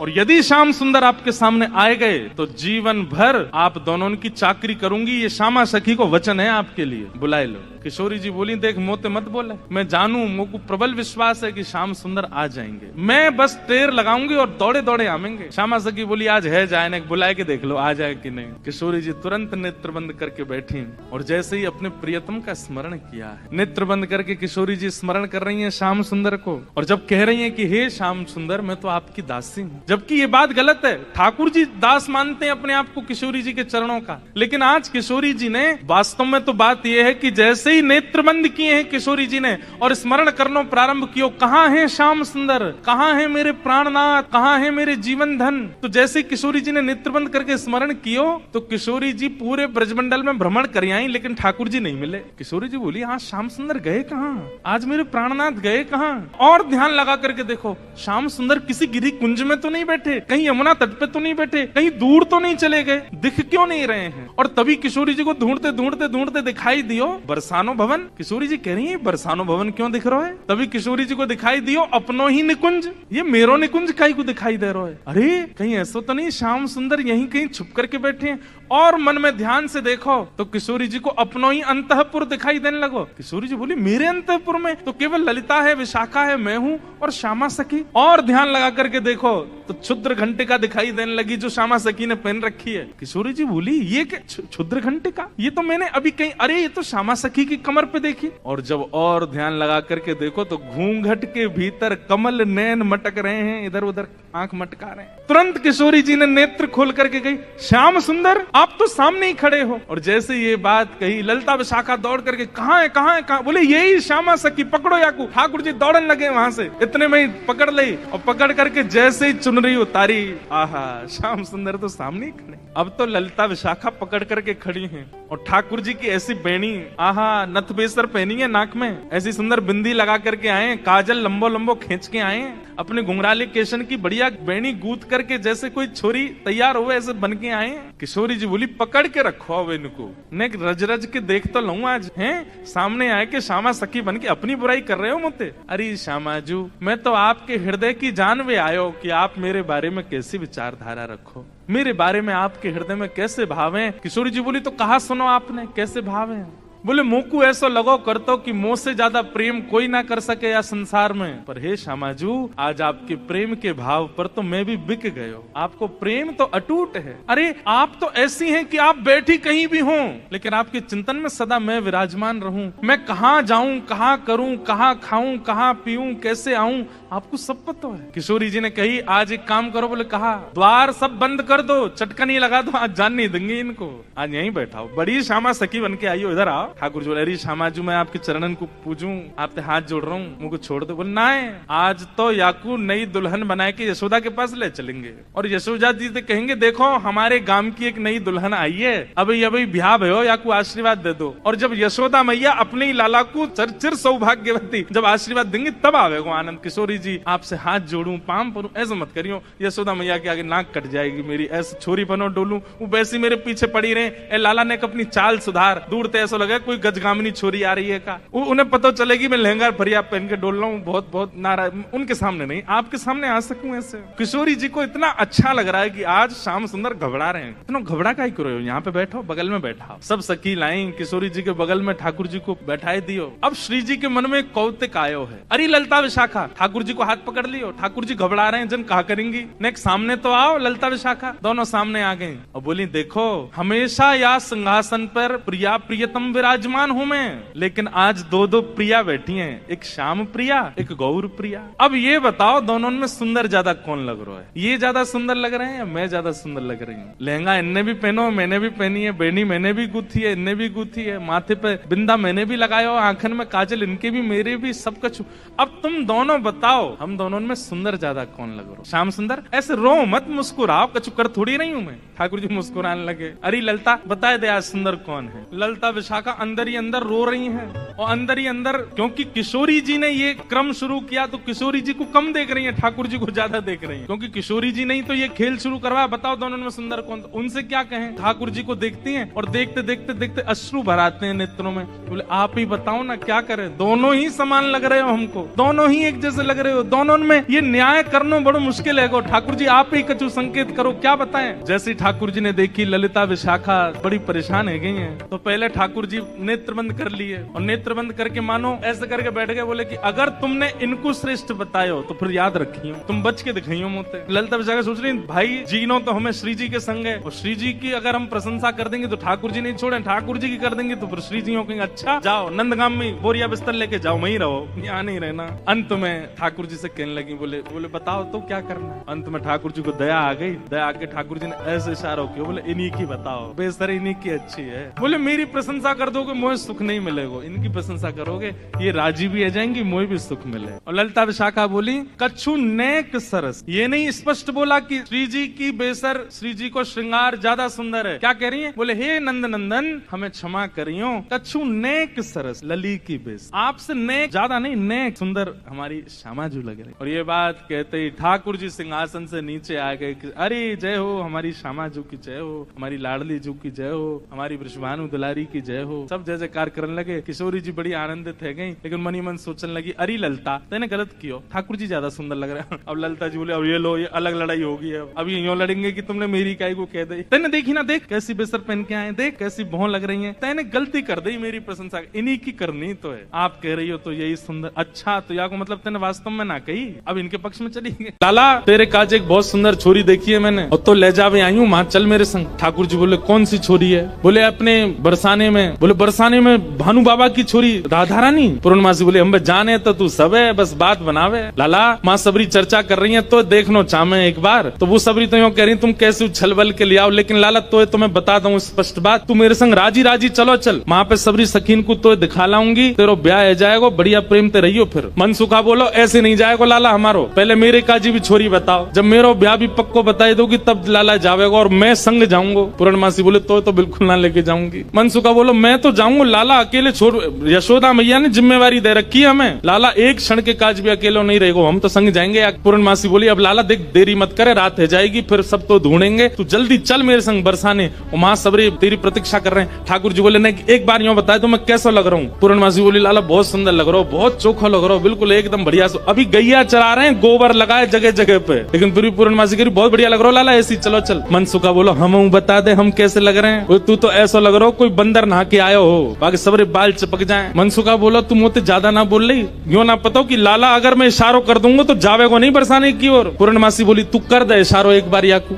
और यदि श्याम सुंदर आपके सामने आए गए तो जीवन भर आप दोनों की चाकरी करूंगी। ये श्यामा सखी को वचन है आपके लिए, बुलाए लो। किशोरी जी बोली, देख मोते मत बोले, मैं जानू, मुझको प्रबल विश्वास है कि श्याम सुंदर आ जाएंगे, मैं बस टेर लगाऊंगी और दौड़े दौड़े आवेंगे। श्यामा सखी बोली, आज है जाए, बुलाए के देख लो आ जाए कि नहीं। किशोरी जी तुरंत नेत्र बंद करके बैठी और जैसे ही अपने प्रियतम का स्मरण किया है, नेत्र बंद करके किशोरी जी स्मरण कर रही है श्याम सुंदर को, और जब कह रही है कि हे श्याम सुंदर मैं तो आपकी दासी हूँ, जबकि ये बात गलत है। ठाकुर जी दास मानते हैं अपने आप को किशोरी जी के चरणों का, लेकिन आज किशोरी जी ने वास्तव में तो बात यह है कि जैसे ही नेत्र बंद किए हैं किशोरी जी ने और स्मरण करना प्रारंभ किया, कहाँ है श्याम सुंदर, कहाँ है मेरे प्राणनाथ, कहाँ है मेरे जीवन धन। तो जैसे किशोरी जी ने नेत्र बंद करके स्मरण किया तो किशोरी जी पूरे ब्रजमंडल में भ्रमण कर आई, लेकिन ठाकुर जी नहीं मिले। किशोरी जी बोली, हाँ श्याम सुंदर गए कहाँ, आज मेरे प्राणनाथ गए कहाँ? और ध्यान लगा करके देखो, श्याम सुंदर किसी गिरी कुंज में तो नहीं बैठे, कहीं यमुना तट पे तो नहीं बैठे, कहीं दूर तो नहीं चले गए, दिख क्यों नहीं रहे हैं? और तभी किशोरी जी को ढूंढते ढूंढते ढूंढते दिखाई दियो बरसानो भवन। किशोरी जी कह रही है बरसानो भवन क्यों दिख रहा है? तभी किशोरी जी को दिखाई दियो अपनो ही निकुंज, ये मेरो निकुंज कहीं को दिखाई दे रहा है। अरे कहीं ऐसा तो नहीं श्याम सुंदर यहीं कहीं छुप करके बैठे हैं? और मन में ध्यान से देखो तो किशोरी जी को अपनो ही अंतःपुर दिखाई देने लगो। किशोरी जी बोली, मेरे अंतःपुर में तो केवल ललिता है, विशाखा है, मैं हूँ और श्यामा सखी। और ध्यान लगा करके देखो तो क्षुद्र घंटिका दिखाई देने लगी जो श्यामा सखी ने पहन रखी है। किशोरी जी बोली, ये क्या क्षुद्र घंटिका? ये तो मैंने अभी कहीं, अरे ये तो श्यामा सखी की कमर पे देखी। और जब और ध्यान लगा करके देखो तो घूंघट के भीतर कमल नैन मटक रहे हैं, इधर उधर आंख मटका रहे हैं। तुरंत किशोरी जी ने नेत्र खोल करके गई, श्याम सुंदर आप तो सामने ही खड़े हो। और जैसे ये बात कही ललिता विशाखा दौड़ करके, कहाँ है कहाँ है कहाँ? बोले यही श्यामा सखी, पकड़ो याकू। ठाकुर जी दौड़ने लगे वहां से, इतने में ही पकड़ ली और पकड़ करके जैसे ही चुनरी उतारी, आहा श्याम सुंदर तो सामने ही खड़े। अब तो ललिता विशाखा पकड़ करके खड़ी हैं और ठाकुर जी की ऐसी बेणी, आहा नथ बेसर पहनी है नाक में, ऐसी सुंदर बिंदी लगा करके आए, काजल लंबो लंबो खींच के आए, अपने घुंघराले केशन की बढ़िया बेणी गूंथ करके जैसे कोई छोरी तैयार हो ऐसे बन के आए। किशोरी जी बोली पकड़ के रखो अब इनको, ने रज रज के देख तो लूं आज, हैं सामने आए के श्यामा सखी बन के अपनी बुराई कर रहे हो मुझे। अरे श्यामाजू, मैं तो आपके हृदय की जान में आयो कि आप मेरे बारे में कैसी विचारधारा रखो, मेरे बारे में आपके हृदय में कैसे भाव हैं। किशोरी जी बोली तो कहा सुनो आपने कैसे भाव हैं। बोले मोकू ऐसा लगो करतो कि मोह से ज्यादा प्रेम कोई ना कर सके या संसार में, पर हे श्यामाजू आज आपके प्रेम के भाव पर तो मैं भी बिक गयो, आपको प्रेम तो अटूट है। अरे आप तो ऐसी हैं कि आप बैठी कहीं भी हो लेकिन आपके चिंतन में सदा मैं विराजमान रहूं, मैं कहाँ जाऊं, कहाँ करूं, कहाँ खाऊं, कहाँ पीऊं, कैसे आऊं, आपको सब पता है। किशोरी जी ने कही आज एक काम करो, बोले कहा द्वार सब बंद कर दो, चटकनी लगा दो, आज जान नहीं देंगे इनको, आज यहीं बैठाओ। बड़ी श्यामा सखी बन के आई हो, इधर आओ। ठाकुर जी बोले अरे श्यामाजू मैं आपके चरणन को पूजूं, आपसे हाथ जोड़ रहा हूँ, मुझको छोड़ दो। बोले ना आज तो याकू नई दुल्हन बना के यशोदा के पास ले चलेंगे और यशोदा जी से कहेंगे देखो हमारे गांव की एक नई दुल्हन आई है, अभी ब्याह भयो, याकू आशीर्वाद दे दो। और जब यशोदा मैया अपने ही लाला को चिर सौभाग्यवती जब आशीर्वाद देंगे तब आवेगा आनंद। किशोरी जी आपसे हाथ जोड़ूं, पाम परूं, ऐसा मत करियो, यशोदा मैया के आगे नाक कट जाएगी मेरी, ऐसे छोरी बनो डोलूं, वो वैसी मेरे पीछे पड़ी रहे। ए लाला ने अपनी चाल सुधार, दूर से ऐसा लगा कोई गजगामिनी छोरी आ रही है का, उन्हें पता चलेगी मैं लहंगा फरिया पहन के डोल रहा हूँ, बहुत बहुत नाराज, उनके सामने नहीं आपके सामने आ सकूं ऐसे। किशोरी जी को इतना अच्छा लग रहा है कि आज श्याम सुंदर घबरा रहे हैं, इतना घबरा का ही करो, यहाँ पे बैठो, बगल में बैठा। सब सखी लाई किशोरी जी के बगल में ठाकुर जी को बैठाए दियो। अब श्री जी के मन में कौतिक आयो है, अरे ललता विशाखा, ठाकुर जी को हाथ पकड़ लियो, ठाकुर जी घबरा रहे हैं, जन कहा करेंगी, नेक्स्ट सामने तो आओ। ललता विशाखा दोनों सामने आ गए और बोली देखो हमेशा या सिंहासन पर प्रिया प्रियतम विराजमान हूं मैं, लेकिन आज दो दो प्रिया बैठी हैं, एक श्याम प्रिया एक गौर प्रिया। अब ये बताओ दोनों में सुंदर ज्यादा कौन लग रहा है, ये ज्यादा सुंदर लग रहे हैं या मैं ज्यादा सुंदर लग रही हूँ। लहंगा इनने भी पहनो, मैंने भी पहनी है, बेनी मैंने भी गुथी है, इनने भी गुथी है, माथे पे बिंदा मैंने भी लगाया, आंखन में काजल इनके भी मेरे भी, सब कुछ। अब तुम दोनों बताओ हम दोनों में सुंदर ज्यादा कौन लग रहा है। श्याम सुंदर ऐसे रो मत, मुस्कुराओ, कछु कर थोड़ी नहीं हूं मैं। ठाकुर जी मुस्कुराने लगे, अरे ललता बता दे आज सुंदर कौन है। ललता विशाखा अंदर ही अंदर रो रही हैं और अंदर ही अंदर, क्योंकि किशोरी जी ने ये क्रम शुरू किया तो किशोरी जी को कम देख रही है, ठाकुर जी को ज्यादा देख रही है, क्योंकि किशोरी जी नहीं तो ये खेल शुरू करवाया, बताओ दोनों में सुंदर कौन। उनसे क्या कहें, ठाकुर जी को देखती हैं और देखते देखते देखते अश्रु भराते हैं नेत्रों में। बोले आप ही बताओ ना क्या करें, दोनों ही समान लग रहे हो हमको, दोनों ही एक जैसे लग रहे हो, दोनों में ये न्याय करना बड़ा मुश्किल है। ठाकुर जी आप ही कछु संकेत करो, क्या बताएं। जैसे ठाकुर जी ने देखी ललिता विशाखा बड़ी परेशान है गई है, तो पहले ठाकुर जी नेत्र बंद कर लिए और नेत्र बंद करके मानो ऐसे करके बैठ गए। बोले कि अगर तुमने इनको श्रेष्ठ बतायो तो फिर याद रखियो, तुम बच के दिखाइयो मोते। ललिता विशाखा सोच रही भाई जीनो तो हमें श्री जी के संग है, और श्री जी की अगर हम प्रशंसा कर देंगे तो ठाकुर जी नहीं छोड़े, ठाकुर जी की कर देंगे तो फिर श्री जी कहेंगे अच्छा जाओ नंदगाम में बोरिया बिस्तर लेके जाओ, वहीं रहो, यहाँ नहीं रहना। अंत में ठाकुर जी से कहने लगी, बोले बताओ तो क्या करना। अंत में ठाकुर जी को दया आ गई, दया आके ठाकुर जी ने ऐसे इशारा किया, बोले इन्हीं की बताओ, बेसर इन्हीं की अच्छी है। बोले मेरी प्रशंसा कर दोगे मुझे सुख नहीं मिलेगा, इनकी प्रशंसा करोगे ये राजी भी आ जाएंगी, मुझे भी सुख मिले। और ललिता विशाखा बोली कछु नेक सरस, ये नहीं स्पष्ट बोला कि श्री जी की बेसर श्री जी को श्रृंगार ज्यादा सुंदर है, क्या कह रही है, बोले हे नंद नंदन हमें क्षमा करियो, कछु नेक सरस लली की बेस, आपसे नेक ज्यादा नहीं नेक सुंदर हमारी श्यामाजू लग रही। और ये बात कहते ही ठाकुर जी सिंहासन से नीचे आ गए, अरे जय हो हमारी श्यामाजू की जय हो, हमारी लाडली जू की जय हो, हमारी वृषभानु दुलारी की जय हो, सब जय जयकार करने लगे। किशोरी जी बड़ी आनंदित है गई, लेकिन मनी मन सोचने लगी अरे ललता तेने गलत कियो, ठाकुर जी ज्यादा सुंदर लग रहे हैं। अब ललता जी बोले अब ये लो ये अलग लड़ाई होगी, अब यूं लड़ेंगे कि तुमने मेरी काय को कह दी, तेने देखी ना देख कैसी बेसर पहन के आए, देख कैसी भौं लग रही है, तेने गलती कर दी, मेरी प्रशंसा इन्हीं की करनी तो है, आप कह रही हो तो यही सुंदर। अच्छा तो या को मतलब तेने वास्तव में ना कही, अब इनके पक्ष में चली गई। लाला तेरे काज एक बहुत सुंदर छोरी देखी है मैंने, और तो ले जावे आई हूँ, मां चल मेरे संग। ठाकुर जी बोले कौन सी छोरी है, बोले अपने बरसाने में, बोले बरसाने में भानु बाबा की छोरी राधा रानी। पूर्णमासी बोले हम जाने तो तू सब है, बस बात बनावे। लाला माँ सबरी चर्चा कर रही है तो देखनो चाहे एक बार, तो वो सबरी तो यूं कह रही तुम कैसे उछल बल के ले आओ, लेकिन लाला तो मैं बता दूं स्पष्ट बात, तू मेरे संग राजी राजी चलो चल, वहां पे सबरी सखीन को तो दिखा लाऊंगी, तेरो ब्याह हो जाएगा, बढ़िया प्रेम ते रहियो, फिर मन सुखा बोलो, ऐसे ऐसे नहीं जाएगा लाला हमारो, पहले मेरे काजी भी छोरी बताओ, जब मेरा ब्याह भी पक्को बताई दोगी तब लाला जावेगा और मैं संग जाऊंगा। पूर्णमासी बोले तो बिल्कुल ना लेके जाऊंगी। मनसुखा बोलो मैं तो जाऊंगा, लाला अकेले छोड़, यशोदा मैया ने जिम्मेवारी दे रखी है हमें, लाला एक क्षण के काज भी अकेले नहीं रहेगा, हम तो संग जाएंगे। पूर्णमासी बोली अब लाला देख देरी मत करे, रात है जाएगी फिर सब तो ढूंढेंगे, तू जल्दी चल मेरे संग बरसाने, वहां सबरे तेरी प्रतीक्षा कर रहे हैं। ठाकुर जी बोले नहीं एक बार यूं बताए तो मैं कैसा लग रहा हूँ। पूर्णमासी बोली लाला बहुत सुंदर लग रहा हो, बहुत चोखा लग रहा हो, बिल्कुल एकदम बढ़िया, अभी गैया चरा रहे हैं, गोबर लगाए जगह जगह पे, लेकिन फिर भी पूर्णमासी कह रही बहुत बढ़िया लग रहा हो लाला, ऐसी चलो चल। मनसुखा बोलो हम बता दे हम कैसे लग रहे हैं, तू तो ऐसा लग रहा हो कोई बंदर नहा के आयो हो, बाकी सबरे बाल चिपक जाए। मनसुखा बोलो तुम मुझे ज्यादा ना बोल रही, यूं ना पता कि लाला अगर मैं इशारों कर दूंगा तो जावेगा नहीं बरसाने की ओर। पूर्णमासी बोली तू कर दे इशारों एक बार याकू।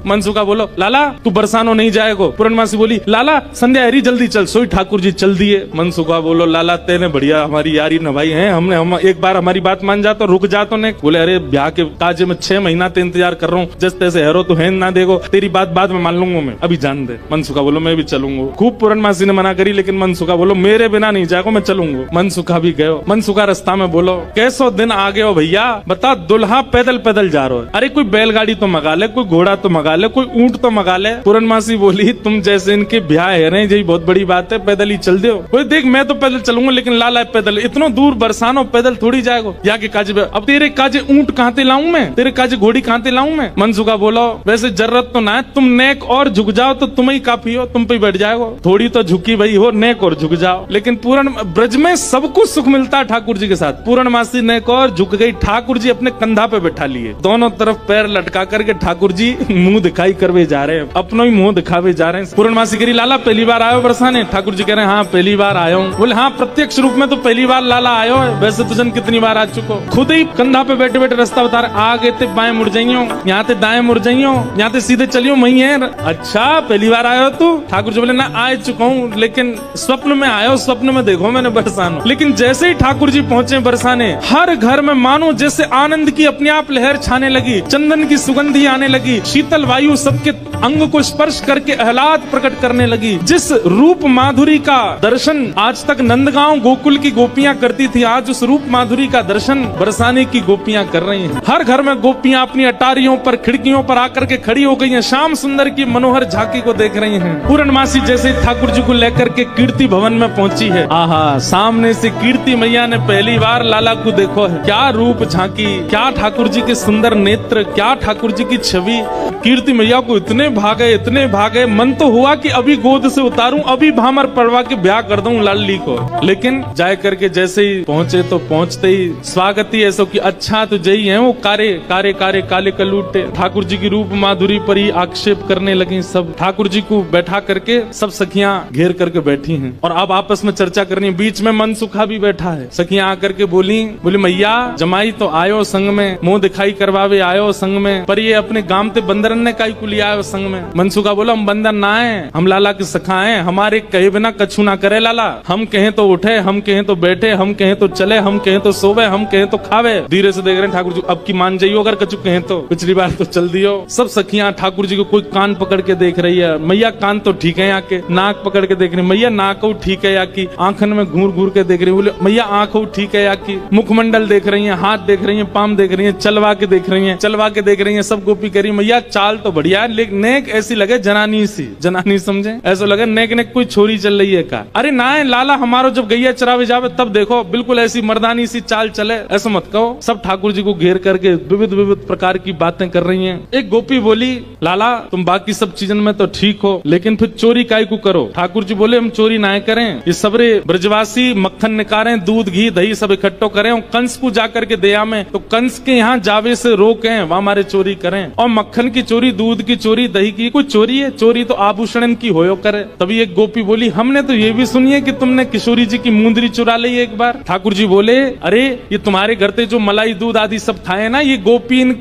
मनसुखा बोलो लाला तू बरसानो नहीं जाएगो। पूर्णमासी बोली लाला संध्या हरी जल्दी चल, सोई ठाकुर जी चल दिए। मनसुखा बोलो लाला तेने बढ़िया हमारी यारी नभाई है, हमने हम एक बार हमारी बात मान जा तो रुक जा तो ने। बोले अरे ब्याह के काज में 6 महीना ते इंतजार कर रहा हूँ, जैसे तैसे हेरो तो है ना देखो, तेरी बात बाद में मान लूंगा मैं, अभी जान दे। मनसुखा बोलो मैं भी चलूंगा। खूब पूर्णमासी ने मना करी लेकिन मनसुखा बोलो मेरे बिना नहीं जाएगा, मैं चलूंगा। मनसुखा भी गयो। मनसुखा रास्ता में बोलो कैसो दिन आ गए हो भैया, बता दुल्हा पैदल पैदल जा रहा है, अरे कोई बैलगाड़ी तो मंगा ले, कोई घोड़ा तो मंगा ले, कोई ऊंट तो मंगा ले। पूर्णमासी बोली तुम जैसे इनके ब्याह है रहे यही बहुत बड़ी बात है, पैदल ही चल दो। बोले देख मैं तो पैदल चलूंगा लेकिन लाला पैदल इतना दूर बरसानो पैदल थोड़ी जाएगा, या के काजे अब तेरे काजे ऊंट कहाँ ते लाऊं मैं, तेरे काजे घोड़ी कहाँ ते लाऊं मैं। मनसुखा बोलो वैसे जरूरत तो ना है, तुम नेक और झुक जाओ तो तुम ही काफी हो, तुम पे बैठ जाओ, थोड़ी तो झुकी भाई हो, नेक और झुक जाओ। लेकिन पूर्ण ब्रज में सब कुछ सुख मिलता है ठाकुर जी के साथ। पूर्णमासी नेक और झुक गई, ठाकुर जी अपने कंधा पे बैठा लिए, दोनों तरफ पैर लटका करके ठाकुर जी मुंह दिखाई करवे जा रहे हैं, अपनो ही मुंह दिखावे जा रहे हैं। पूर्णमासी करी लाला पहली बार आयो बरसाने। ठाकुर जी कह रहे हैं हाँ पहली बार आयो हूँ। बोले हाँ प्रत्यक्ष रूप में तो पहली बार लाला आयो है, वैसे तुझन कितनी बार आ चुको। खुद ही कंधा पे बैठे बैठे रास्ता बता रहे, आगे ते बाएं मुड़ जाइयो, यहाँ ते दाएं मुड़ जाइयो, यहाँ ते सीधे चलियो वही है। अच्छा पहली बार आयो तू। ठाकुर जी बोले ना आ चुका हूँ लेकिन स्वप्न में आयो, स्वप्न में देखो मैंने बरसानो। लेकिन जैसे ही ठाकुर जी पहुंचे बरसाने, हर घर में मानो जैसे आनंद की अपने आप लहर छाने लगी, चंदन की सुगंधी आने लगी, शीतल वायु सबके अंग को स्पर्श करके आह्लाद प्रकट करने लगी। जिस रूप माधुरी का दर्शन आज तक नंदगांव गोकुल की गोपियां करती थी, आज उस रूप माधुरी का दर्शन बरसाने की गोपियां कर रही हैं। हर घर में गोपियां अपनी अटारियों पर खिड़कियों पर आकर के खड़ी हो गई हैं, श्याम सुंदर की मनोहर झांकी को देख रही हैं। पूर्णमासी जैसे ठाकुर जी को लेकर के कीर्ति भवन में पहुंची है, आहा सामने से कीर्ति मैया ने पहली बार लाला को देखो है, क्या रूप झांकी, क्या ठाकुर जी के सुंदर नेत्र, क्या ठाकुर जी की छवि। कीर्ति मैया को इतने भागे, मन तो हुआ कि अभी गोद से उतारूं, अभी भामर पड़वा के ब्याह कर दूं लाली को। लेकिन जाए करके जैसे ही पहुंचे तो पहुंचते ही स्वागत ही ऐसा कि अच्छा तो जई है वो कारे कारे कारे काले कलूटे। ठाकुर जी की रूप माधुरी पर ही आक्षेप करने लगी सब। ठाकुर जी को बैठा करके सब सखियां घेर करके बैठी हैं और अब आपस में चर्चा करनी है। बीच में मनसुखा भी बैठा है। सखियां आकर के बोली मैया जमाई तो आयो संग में, मुंह दिखाई करवावे आयो संग में, पर ये अपने गांव ते बंदरन ने काई को लिया आयो संग में। मनसुखा बोलो हम बंदर ना है, हम लाला के सखा हैं, हमारे कहे बिना कछु ना करे लाला, हम कहें तो उठे, हम कहें तो बैठे, हम कहें तो चले, हम कहें तो सोवे, हम कहें तो खावे। धीरे से देख रहे हैं ठाकुर जी, अब की मान जाइयो अगर कछु कहें तो, पिछली बार तो चल दियो। सब सखियां ठाकुर जी को कोई कान पकड़ के देख रही है, मैया कान तो ठीक है यहाँ के, नाक पकड़ के देख रही, मैया नाक ठीक है या की, आंखन में घूर घूर के देख रही, बोले मैया आंख ठीक है या की, मुखमंडल देख रही है, हाथ देख रही है, पाम देख रही है, चलवा के देख रही है, चलवा के देख रही है, सब गोपी करी मैया चाल तो बढ़िया है, लेकिन नेक ऐसी लगे जनानी सी, जनानी समझे, ऐसा लगे नेक नेक कोई छोरी चल रही है का। अरे ना है लाला हमारो जब गैया चरावे जावे तब देखो बिल्कुल ऐसी मर्दानी सी चाल चले, ऐसा मत कहो। सब ठाकुर जी को घेर करके विविध विविध प्रकार की बातें कर रही हैं। एक गोपी बोली लाला तुम बाकी सब चीजन में तो ठीक हो, लेकिन फिर चोरी काय को करो। ठाकुर जी बोले हम चोरी ना करें, ये सबरे ब्रजवासी मक्खन निकालें, दूध घी दही सब इकट्ठो करें, और कंस को जाकर के दया में, तो कंस के यहाँ जावे से रोकें, वहां हमारे चोरी करें। और मक्खन की चोरी, दूध की चोरी, दही की कोई चोरी है? चोरी तो आभूषण की होयो करे। तभी एक गोपी बोली हमने तो ये भी सुनी है कि तुमने किशोरी जी की मुंदरी चुरा ली एक बार। ठाकुर जी बोले अरे ये तुम्हारे घर पे जो मलाई दूध आदि सब खाए ना, ये गोपीन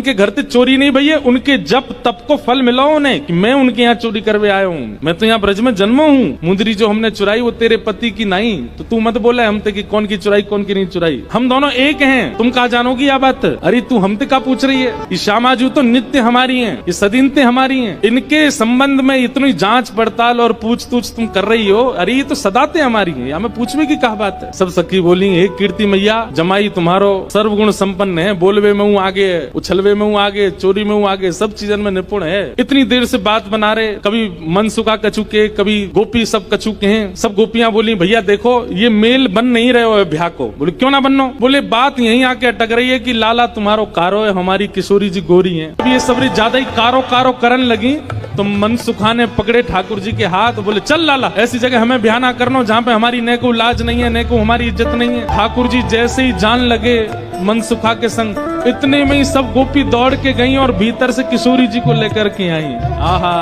के घर पे चोरी नहीं भैया, उनके जप तप को फल मिला उन्हें कि मैं उनके यहाँ चोरी करवे आया हूँ। मैं तो यहाँ ब्रज में जन्मा हूँ। मुंदरी जो हमने चुराई वो तेरे पति की नहीं, तो तू मत बोला हमते कि कौन की चुराई कौन की नहीं चुराई, हम दोनों एक हैं। तुम कहा जानोगी यह बात? अरे तू हमते का पूछ रही है? ये श्यामाजू तो नित्य हमारी है, ये सदीनते हमारी है, इनके संबंध में इतनी जांच पड़ताल और पूछ तूछ तुम कर रही हो, अरे ये तो सदाते हमारी है, या मैं पूछने की कहा बात है। सब सखी बोली हे कीर्ति मैया भैया जमाई तुम्हारो सर्वगुण संपन्न है, बोलवे में हूँ आगे, उछलवे में हूँ आगे, चोरी में हूँ आगे, सब चीजन में निपुण है। इतनी देर से बात बना रहे, कभी मनसुखा कछु के, कभी गोपी सब कछु के हैं। सब गोपियां बोली भैया देखो ये मेल बन नहीं रहे हो ब्याह को। बोले क्यों ना बनो? बोले बात यहीं आके अटक रही है कि लाला तुम्हारो कारो है, हमारी किशोरी जी गोरी है। अब ये सबरी ज्यादा ही कारो कारो करन लगी तो मनसुखा ने पकड़े ठाकुर जी के हाथ, बोले चल लाला ऐसी जगह हमें ब्याह ना करना जहाँ पे हमारी न को लाज नहीं है, न को हमारी इज्जत नहीं है। ठाकुर जी जैसे ही जान लगे मनसुखा के संग, इतने में ही सब गोपी दौड़ के गई और भीतर से किशोरी जी को लेकर के आई। आहा,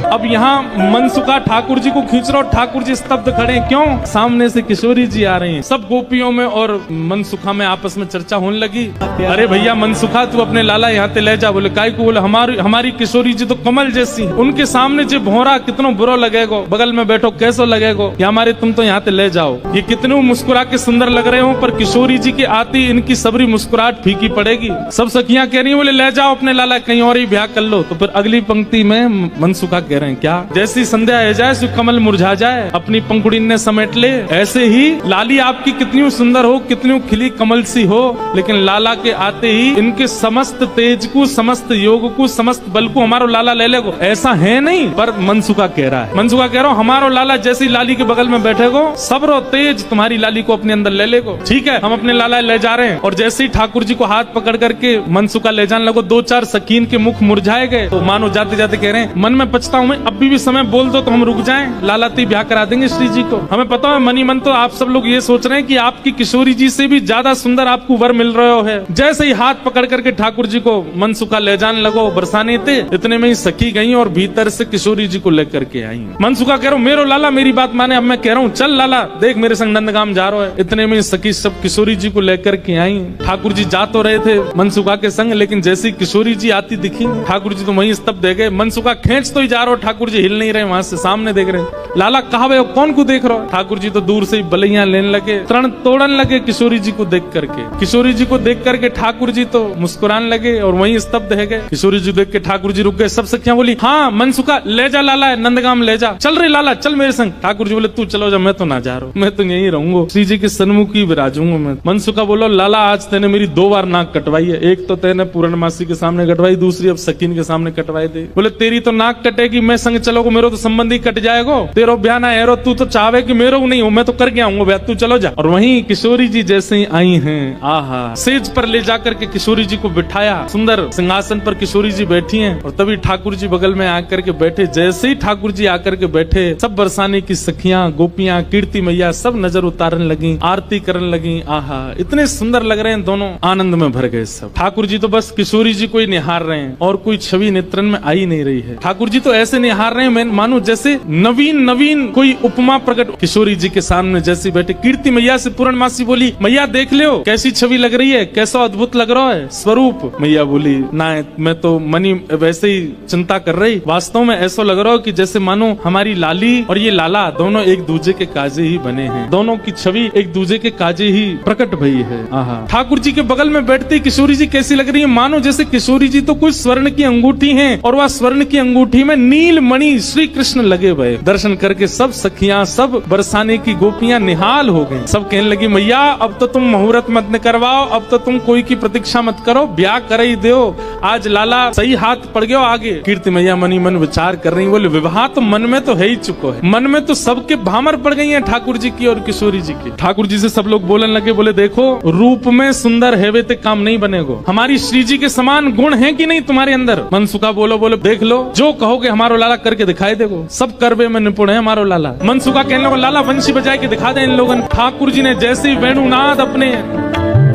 अब यहाँ मनसुखा ठाकुर जी को खींच रहा, ठाकुर जी स्तब्ध खड़े, क्यों? सामने से किशोरी जी आ रही हैं। सब गोपियों में और मनसुखा में आपस में चर्चा होने लगी। अरे भैया मनसुखा तू अपने लाला यहाँ ते ले जा। बोले काय को? बोले हमारी किशोरी जी तो कमल जैसी, उनके सामने जो भोरा कितनो बुरा लगेगो, बगल में बैठो कैसो लगेगो, या हमारे तुम तो यहाँ ते ले जाओ। ये कितने मुस्कुरा के सुंदर लग रहे हो, पर किशोरी जी के आती इनकी सबरी मुस्कुराहट फीकी पड़ेगी। सब सखियां कह रही हैं बोले ले जाओ अपने लाला, कहीं और ही ब्याह कर लो। तो फिर अगली पंक्ति में मनसुखा कह रहे हैं क्या? जैसी संध्या आ जाए कमल मुरझा जाए, अपनी पंखुड़ी ने समेट ले, ऐसे ही लाली आपकी कितनी सुंदर हो, कितनी खिली कमल सी हो, लेकिन लाला के आते ही इनके समस्त तेज को, समस्त योग को, समस्त बल को हमारो लाला ले लेगो, ऐसा है नहीं। पर मनसुखा कह रहा है, मनसुखा कह रहा हूँ हमारो लाला जैसी लाली के बगल में बैठेगो, सबरो तेज तुम्हारी लाली को अपने अंदर ले लेगो। ठीक है हम अपने लाला ले जा रहे हैं। और जैसे ही ठाकुर जी को हाथ पकड़ करके मनसुखा ले जाने लगो, दो चार सकीन के मुख मुरझाए गए। तो मानो जाते जाते कह रहे हैं मन में पछता हूँ मैं, अभी भी समय बोल दो तो हम रुक जाएं, लाला ती ब्याह करा देंगे श्री जी को। हमें पता है मनी मन तो आप सब लोग ये सोच रहे हैं कि आपकी किशोरी जी से भी ज्यादा सुंदर आपको वर मिल रहा है। जैसे ही हाथ पकड़ करके ठाकुर जी को मनसुखा ले जाने लगो बरसाने थे, इतने में ही सखी गई और भीतर से किशोरी जी को लेकर के आई। मनसुखा कह रहा हूँ मेरो लाला मेरी बात माने, अब मैं कह रहा हूँ चल लाला देख मेरे संग नंदगाम जा रहा है। इतने में सखी सब किशोरी जी को लेकर के आई। ठाकुर जी जा तो रहे थे मनसुखा के संग, लेकिन जैसी किशोरी जी आती दिखी ठाकुर जी तो वहीं स्तब्ध रह गए। मनसुखा खींच तो ही जा रहा हो, ठाकुर जी हिल नहीं रहे, वहां से सामने देख रहे। लाला कहा हो, कौन को देख रहे हो? ठाकुर जी तो दूर से ही बलैया लेने लगे, तरण तोड़न लगे किशोरी जी को देख करके। किशोरी जी को देख करके ठाकुर जी तो मुस्कुराने लगे और वहीं स्तब्ध रह गए। किशोरी जी देख के ठाकुर जी रुक गए। सब सखियां बोली हाँ मनसुखा ले जा लाला नंदगाम ले जा, चल रही लाला चल मेरे संग। ठाकुर जी बोले तू चलो जा, मैं तो ना जा रहा हूँ, मैं तो यहीं रहूंगा, श्री जी के सन्मुख ही विराजूंगा मैं। मनसुखा बोलो लाला आज तेने मेरी 2 बार नाक कटवाई है, एक तो तेने पूर्णमासी के सामने कटवाई, दूसरी अब सकीन के सामने कटवाई दे। बोले तेरी तो नाक कटेगी, मैं संग चलोगे मेरो तो संबंधी कट जाएगो, तेरो ब्याह ना है, तू तो चाहे कि मेरो नहीं हो, मैं तो कर गया हूँ ब्याह, तू चलो जा। और वहीं किशोरी जी जैसे ही आई हैं, आहा सेज पर ले जाकर के किशोरी जी को बिठाया, सुंदर सिंहासन पर किशोरी जी बैठी हैं। और तभी ठाकुर जी बगल में आकर के बैठे। जैसे ही ठाकुर जी आकर के बैठे, सब बरसाने की सखियां, गोपियां, कीर्ति मैया सब नजर उतारने लगी, आरती करने लगी। आहा इतने सुंदर लग रहे हैं दोनों, आनंद में भर गए सब। ठाकुर जी तो बस किशोरी जी को ही निहार रहे हैं और कोई छवि नेत्रन में आई नहीं रही है। ठाकुर जी तो ऐसे निहार रहे हैं मानो जैसे नवीन कोई उपमा प्रकट। किशोरी जी के सामने जैसे बैठे, कीर्ति मैया से पूर्णमासी बोली मैया देख लो कैसी छवि लग रही है, कैसा अद्भुत लग रहा है स्वरूप। मैया बोली ना मैं तो मनी वैसे ही चिंता कर रही, वास्तव में ऐसा लग रहा हो कि जैसे मानो हमारी लाली और ये लाला दोनों एक दूसरे के काजे ही बने हैं, दोनों की छवि एक दूसरे के काजे ही प्रकट भई है। आहा ठाकुर जी के बगल में बैठती किशोरी जी कैसी लग रही है, मानो जैसे किशोरी जी तो कुछ स्वर्ण की अंगूठी है और वह स्वर्ण की अंगूठी में नील मणि श्री कृष्ण लगे हुए। दर्शन करके सब सखियां, सब बरसाने की गोपियां निहाल हो गई। सब कहने लगी मैया अब तो तुम मुहूर्त मत न करवाओ, अब तो तुम कोई की प्रतीक्षा मत करो, ब्याह कर ही दो, आज लाला सही हाथ पड़ गयो आगे। कीर्ति मैया मनी मन विचार कर रही, बोले विवाह तो मन में तो है ही चुको है, मन में तो सबके भामर पड़ गई है ठाकुर जी की और किशोरी जी की। ठाकुर जी से सब लोग बोलने लगे, बोले देखो रूप में सुंदर है वे ते काम नहीं बनेगो, हमारी श्री जी के समान गुण है कि नहीं तुम्हारे अंदर। मनसुखा बोलो देख लो जो कहोगे हमारो लाला करके दिखाई देगो, सब करवे में निपुण है हमारो लाला। मनसुखा कहने लगा लाला वंशी बजाए के दिखा दे इन लोगों। ठाकुर जी ने जैसे ही वेणुनाद अपने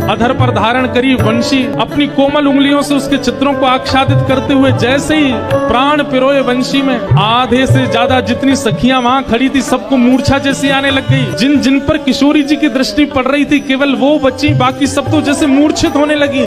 अधर पर धारण करी, वंशी अपनी कोमल उंगलियों से उसके चित्रों को आच्छादित करते हुए जैसे ही प्राण पिरोए वंशी में, आधे से ज्यादा जितनी सखियां वहां खड़ी थी सबको मूर्छा जैसी आने लग गई। जिन जिन पर किशोरी जी की दृष्टि पड़ रही थी केवल वो बच्ची, बाकी सब तो जैसे मूर्छित होने लगी।